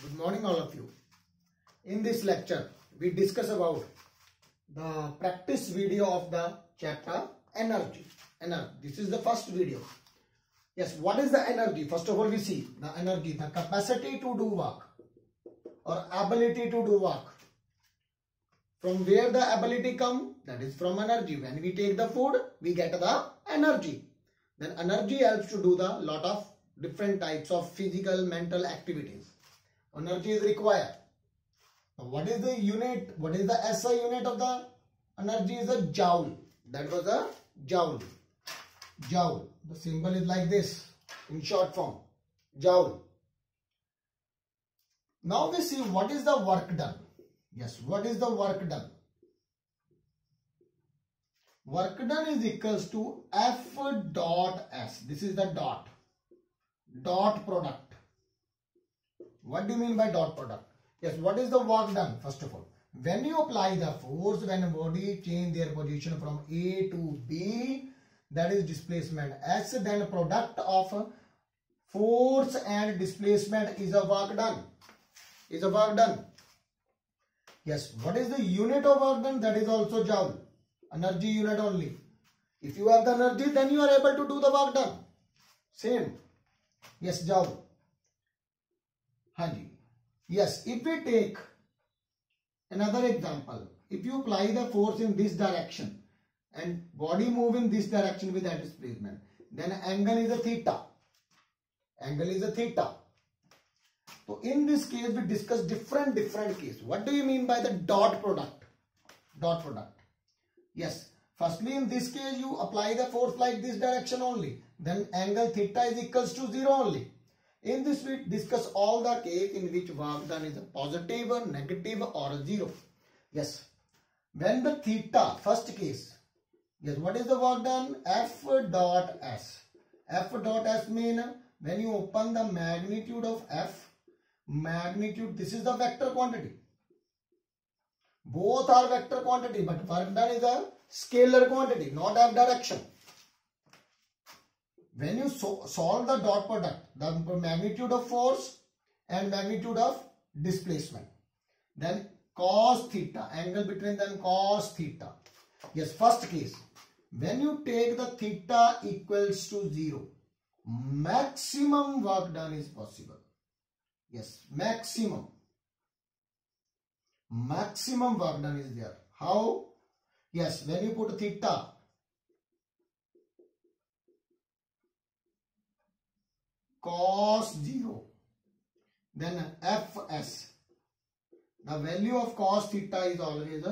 Good morning all of you. In this lecture we discuss about the practice video of the chapter energy. This is the first video. Yes, what is the energy? First of all we see the energy, the capacity to do work or ability to do work. From where the ability come? That is from energy. When we take the food we get the energy. Then energy helps to do the lot of different types of physical, mental activities. Energy is required. Now, what is the unit? What is the SI unit of the energy? Is a joule. That was a joule. Joule. The symbol is like this in short form. Joule. Now we see what is the work done. Yes, what is the work done? Work done is equals to F dot S. This is the dot. Dot product. What do you mean by dot product? Yes, what is the work done? First of all, when you apply the force, when a body change their position from A to B, that is displacement S, then product of force and displacement is a work done. Is a work done. Yes, what is the unit of work done? That is also joule. Energy unit only. If you have the energy, then you are able to do the work done. Same. Yes, joule. Hanji. Yes, if we take another example, if you apply the force in this direction and body move in this direction with that displacement, then angle is a theta. Angle is a theta. So in this case, we discuss different case. What do you mean by the dot product? Dot product. Yes. Firstly, in this case, you apply the force like this direction only. Then angle theta is equals to 0 only. In this we discuss all the case in which work done is a positive or negative or a 0. Yes. When the theta, first case. Yes, what is the work done? F dot S. F dot S mean when you open the magnitude of F, magnitude, this is the vector quantity. Both are vector quantity, but work done is a scalar quantity, not F direction. When you solve the dot product, the magnitude of force and magnitude of displacement, then cos theta, angle between them cos theta. Yes, first case, when you take the theta equals to 0, maximum work done is possible. Yes, maximum work done is there. How? Yes, when you put theta cos 0, then Fs, the value of cos theta is always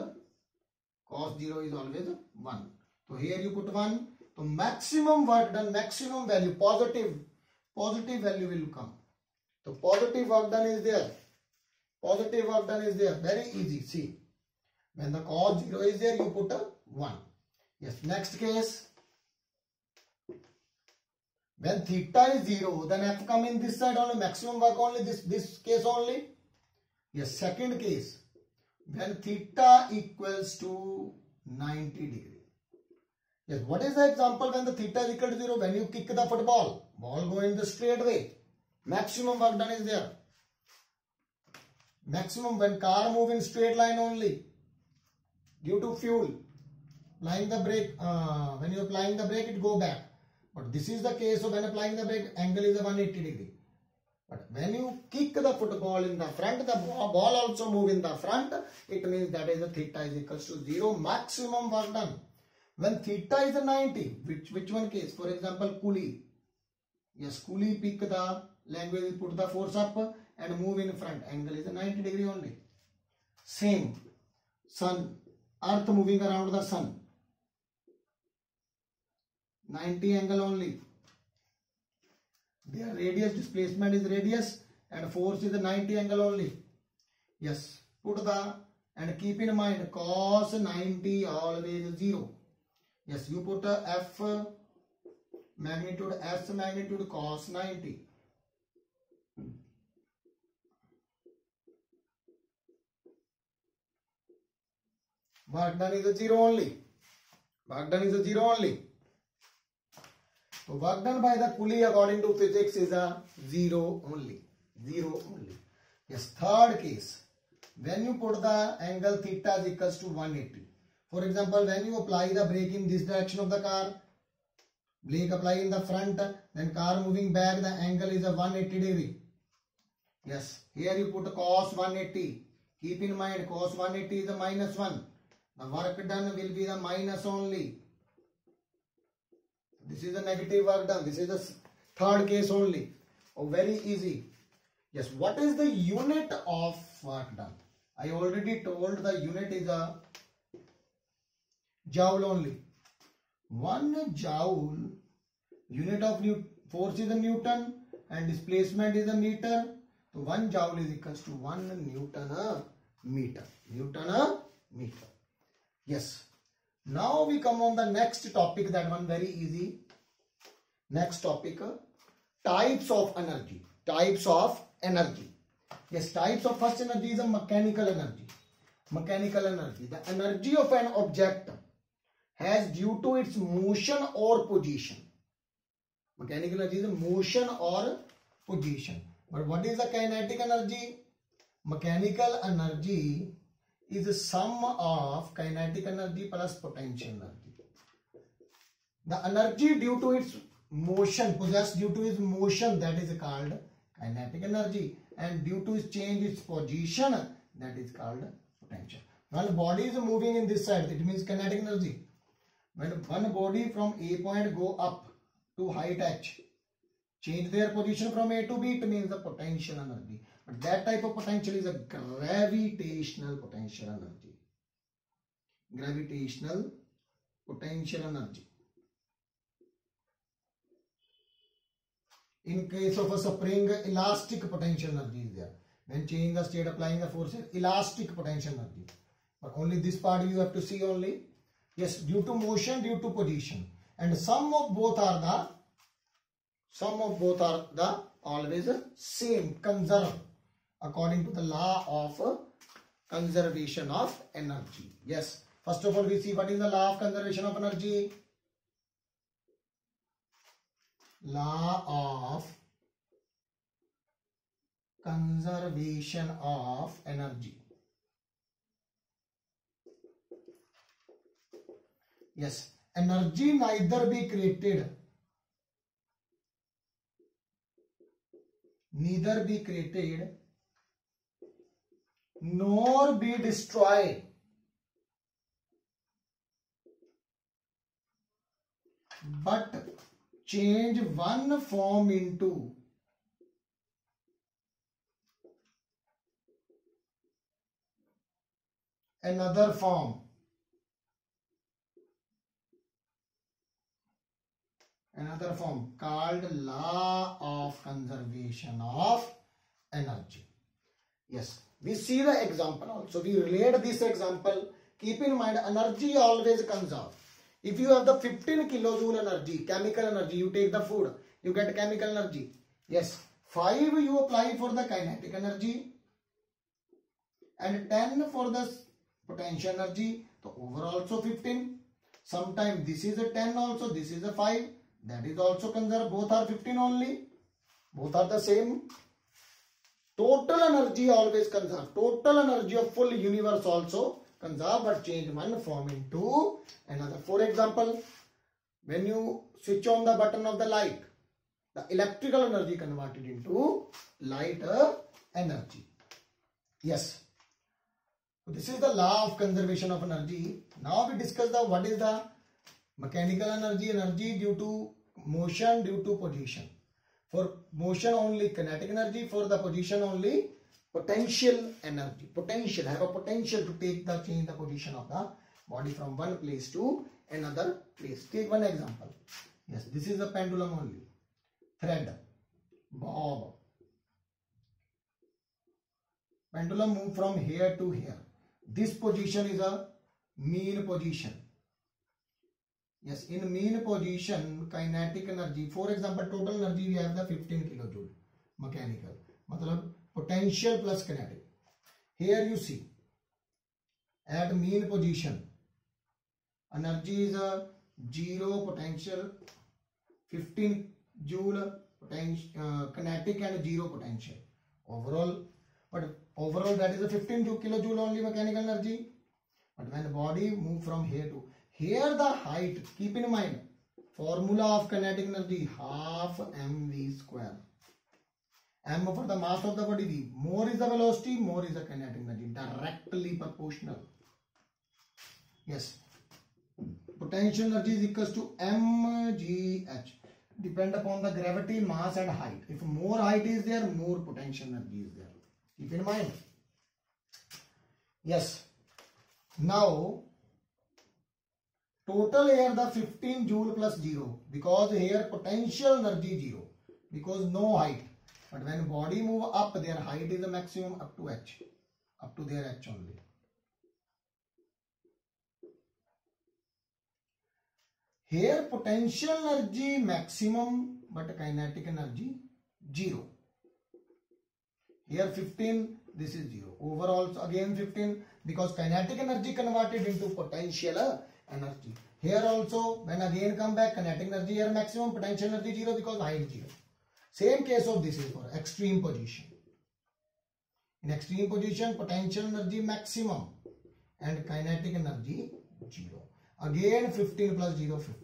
cos 0 is always 1. So here you put 1. So maximum work done, maximum value, positive value will come. So positive work done is there. Positive work done is there. Very easy. See, when the cos 0 is there, you put a 1. Yes, next case. When theta is 0, then F come in this side only, maximum work only, this case only. Yes, second case. When theta equals to 90 degree. Yes, what is the example when the theta is equal to 0? When you kick the football, ball go in the straight way. Maximum work done is there. Maximum when car move in straight line only. Due to fuel. Applying the brake, when you applying the brake, it go back. But this is the case of when applying the brake, angle is a 180 degree. But when you kick the football in the front, the ball also move in the front. It means that is the theta is equals to 0. Maximum work done. When theta is a 90, which one case? For example, Coolie. Yes, Coolie pick the language, put the force up and move in front. Angle is a 90 degree only. Same. Sun. Earth moving around the sun. 90 angle only. Their radius, displacement is radius and force is a 90 angle only. Yes, put the and keep in mind cos 90 always 0. Yes, you put a F magnitude S magnitude cos 90. Work done is a 0 only. Work done is a 0 only. So work done by the Coolie according to physics is a 0 only. 0 only. Yes, third case. When you put the angle theta is equals to 180. For example, when you apply the brake in this direction of the car, brake apply in the front, then car moving back, the angle is a 180 degree. Yes, here you put cos 180. Keep in mind, cos 180 is a minus 1. The work done will be the minus only. This is the negative work done. This is the third case only. Oh, very easy. Yes, what is the unit of work done? I already told the unit is a joule only. 1 joule, unit of force is a Newton and displacement is a meter. So 1 joule is equals to 1 Newton a meter. Newton a meter. Yes. Now we come on the next topic, that one very easy. Next topic, types of energy. Types of energy. Yes, types of first energy is a mechanical energy. Mechanical energy. The energy of an object has due to its motion or position. Mechanical energy is a motion or position. But what is the kinetic energy? Mechanical energy is a sum of kinetic energy plus potential energy. The energy due to its motion, possessed due to its motion, that is called kinetic energy, and due to its change its position, that is called potential. When body is moving in this side, it means kinetic energy. When one body from A point go up to height h, change their position from A to B, it means the potential energy. But that type of potential is a gravitational potential energy. Gravitational potential energy. In case of a spring, elastic potential energy is there. When change the state, applying the force, elastic potential energy. But only this part you have to see only. Yes, due to motion, due to position. And sum of both are the always same, conserve, according to the law of conservation of energy. Yes, first of all we see what is the law of conservation of energy. Law of conservation of energy. Yes, energy neither be created nor be destroyed but change one form into another form. Another form called law of conservation of energy. Yes, we see the example also. We relate this example. Keep in mind, energy always conserve. If you have the 15 kilojoule energy, chemical energy, you take the food, you get chemical energy. Yes, 5 you apply for the kinetic energy and 10 for the potential energy. So overall also 15. Sometimes this is a 10 also, this is a 5. That is also conserved. Both are 15 only. Both are the same. Total energy always conserved. Total energy of full universe also conserved, but change one form into another. For example, when you switch on the button of the light, the electrical energy converted into light energy. Yes. So this is the law of conservation of energy. Now we discuss what is the mechanical energy. Energy due to motion, due to position. For motion only kinetic energy, for the position only potential energy. Potential, have a potential to take the change the position of the body from one place to another place. Take one example. Yes, this is a pendulum only. Thread, bob. Pendulum move from here to here. This position is a mean position. Yes, in mean position, kinetic energy, for example, total energy we have the 15 kilojoule, mechanical. Matlab potential plus kinetic. Here you see, at mean position, energy is a 0 potential, 15 joule potential, kinetic and 0 potential. Overall, but overall that is a 15 kilojoule only mechanical energy. But when the body move from here to here, the height, keep in mind, formula of kinetic energy, half mv square. M for the mass of the body, V. More is the velocity, more is the kinetic energy, directly proportional. Yes. Potential energy is equals to mgh. Depend upon the gravity, mass and height. If more height is there, more potential energy is there. Keep in mind. Yes. Now, total here the 15 joule plus 0. Because here potential energy 0. Because no height. But when body move up, their height is the maximum up to h. Up to their h only. Here potential energy maximum, but kinetic energy 0. Here 15, this is 0. Overall again 15, because kinetic energy converted into potential energy. Here also when again come back, kinetic energy here maximum, potential energy 0 because height 0. Same case of this is for extreme position. In extreme position, potential energy maximum and kinetic energy 0. Again 15 plus 0, 15.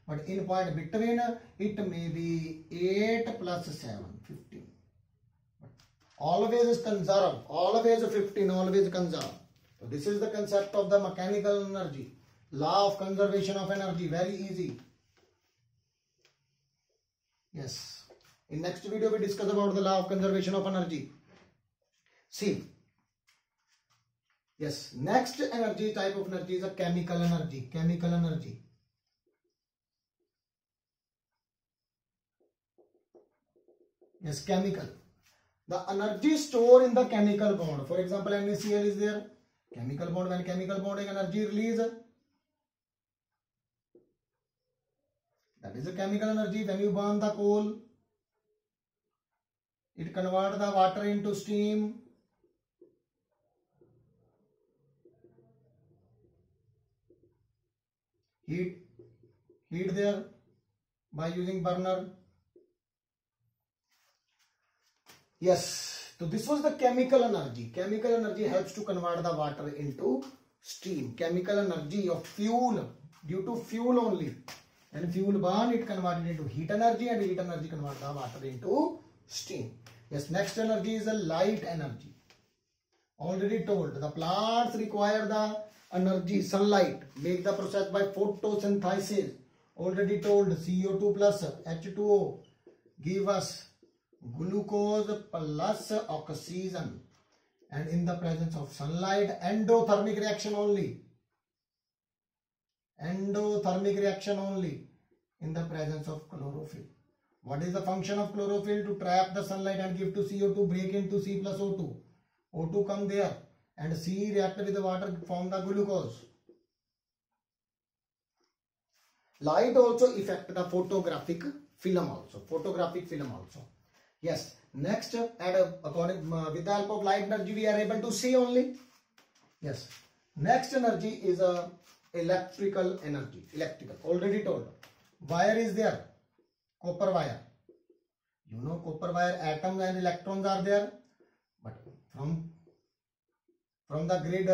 But in point between, it may be 8 plus 7, 15. But always is conserve, always 15, always conserve. So this is the concept of the mechanical energy. Law of conservation of energy, very easy. Yes. In next video we discuss about the law of conservation of energy. See. Yes. Next energy type of energy is a chemical energy. Chemical energy. Yes, chemical. The energy stored in the chemical bond. For example, NaCl is there. Chemical bond, when chemical bond energy release. That is a chemical energy. When you burn the coal, it converts the water into steam. Heat there by using burner. Yes, so this was the chemical energy. Chemical energy helps to convert the water into steam. Chemical energy of fuel, due to fuel only. And fuel burn, it converted into heat energy, and heat energy converts the water into steam. Yes, next energy is a light energy. Already told, the plants require the energy, sunlight, make the process by photosynthesis. Already told, CO2 plus H2O give us glucose plus oxygen, and in the presence of sunlight, endothermic reaction only. Endothermic reaction only in the presence of chlorophyll. What is the function of chlorophyll? To trap the sunlight and give to CO2, break into C plus O2. O2 come there and C react with the water, form the glucose. Light also affect the photographic film also. Photographic film also. Yes. Next, according with the help of light energy, we are able to see only. Yes. Next energy is a electrical energy. Electrical. Already told. Wire is there. Copper wire. You know copper wire, atoms and electrons are there. But from the grid,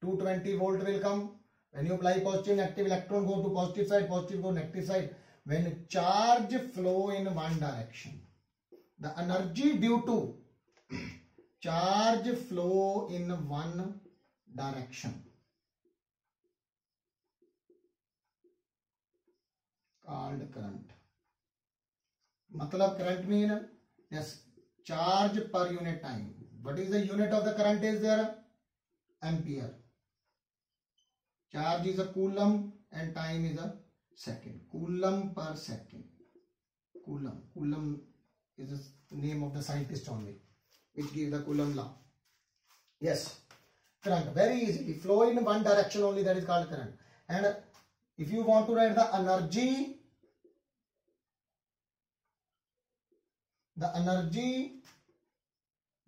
220 volt will come. When you apply positive, negative, electron go to positive side, positive go negative side. When charge flow in one direction, the energy due to charge flow in one direction called current. Matlab current mean, yes, charge per unit time. What is the unit of the current is there? Ampere. Charge is a coulomb and time is a second. Coulomb per second. Coulomb. Coulomb is the name of the scientist only, which gives the Coulomb law. Yes. Current. Very easily. Flow in one direction only, that is called current. And if you want to write the energy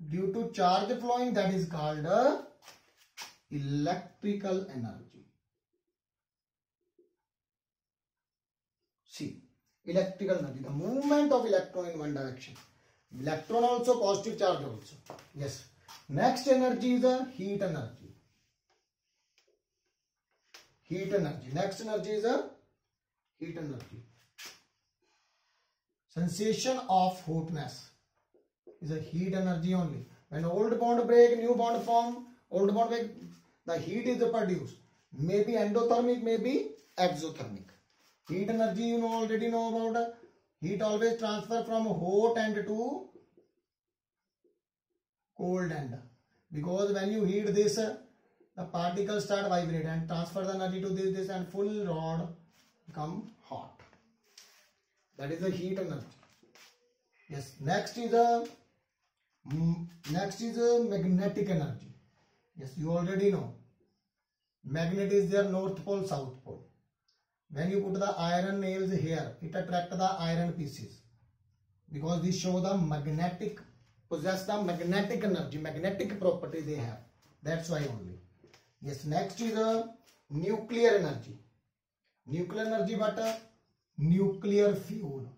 due to charge flowing, that is called electrical energy. See, electrical energy, the movement of electron in one direction. Electron also, positive charge also. Yes. Next energy is a heat energy. Heat energy. Next energy is a heat energy. Sensation of hotness is a heat energy only. When old bond break, new bond form, old bond break, the heat is produced. Maybe endothermic, maybe exothermic. Heat energy you already know about. Heat always transfer from hot end to cold end. Because when you heat this, the particles start vibrate and transfer the energy to this and full rod become hot. That is the heat energy. Yes. Next is a magnetic energy. Yes, you already know. Magnet is their north pole, south pole. When you put the iron nails here, it attracts the iron pieces because these show the magnetic, possess the magnetic energy, magnetic property they have. That's why only. Yes, next is a nuclear energy. Nuclear energy, but nuclear fuel.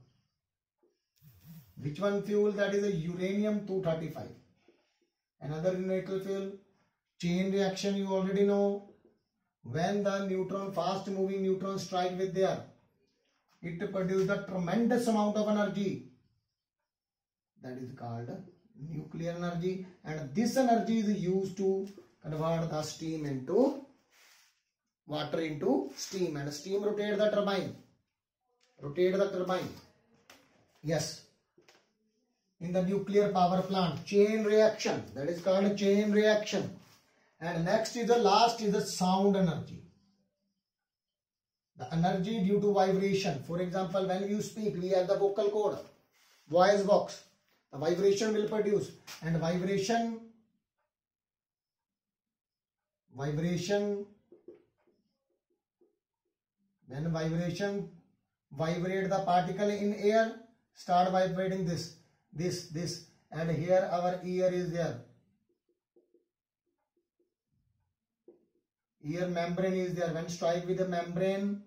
Which one fuel? That is a uranium-235. Another nuclear fuel, chain reaction, you already know. When the neutron, fast moving neutron strike with the earth, it produces a tremendous amount of energy. That is called nuclear energy, and this energy is used to convert the steam into water into steam, and steam rotate the turbine. Rotate the turbine. Yes. In the nuclear power plant, chain reaction. That is called chain reaction. And next is the last is the sound energy. The energy due to vibration. For example, when you speak, we have the vocal cord, voice box. The vibration will produce, and vibration when vibration vibrate the particle in air, start vibrating this, and here our ear is there. Ear membrane is there. When strike with the membrane,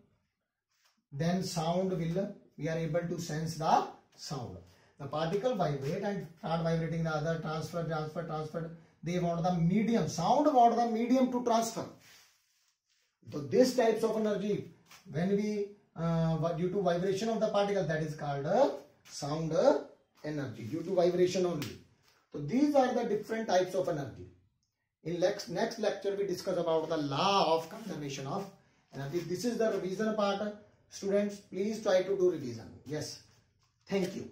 then sound will, we are able to sense the sound. The particle vibrate and start vibrating the other, transfer. They want the medium, sound want the medium to transfer. So this types of energy, when we, due to vibration of the particle, that is called a sound energy, due to vibration only. So these are the different types of energy. In next lecture, we discuss about the law of conservation of energy. This is the revision part. Students, please try to do revision. Yes. Thank you.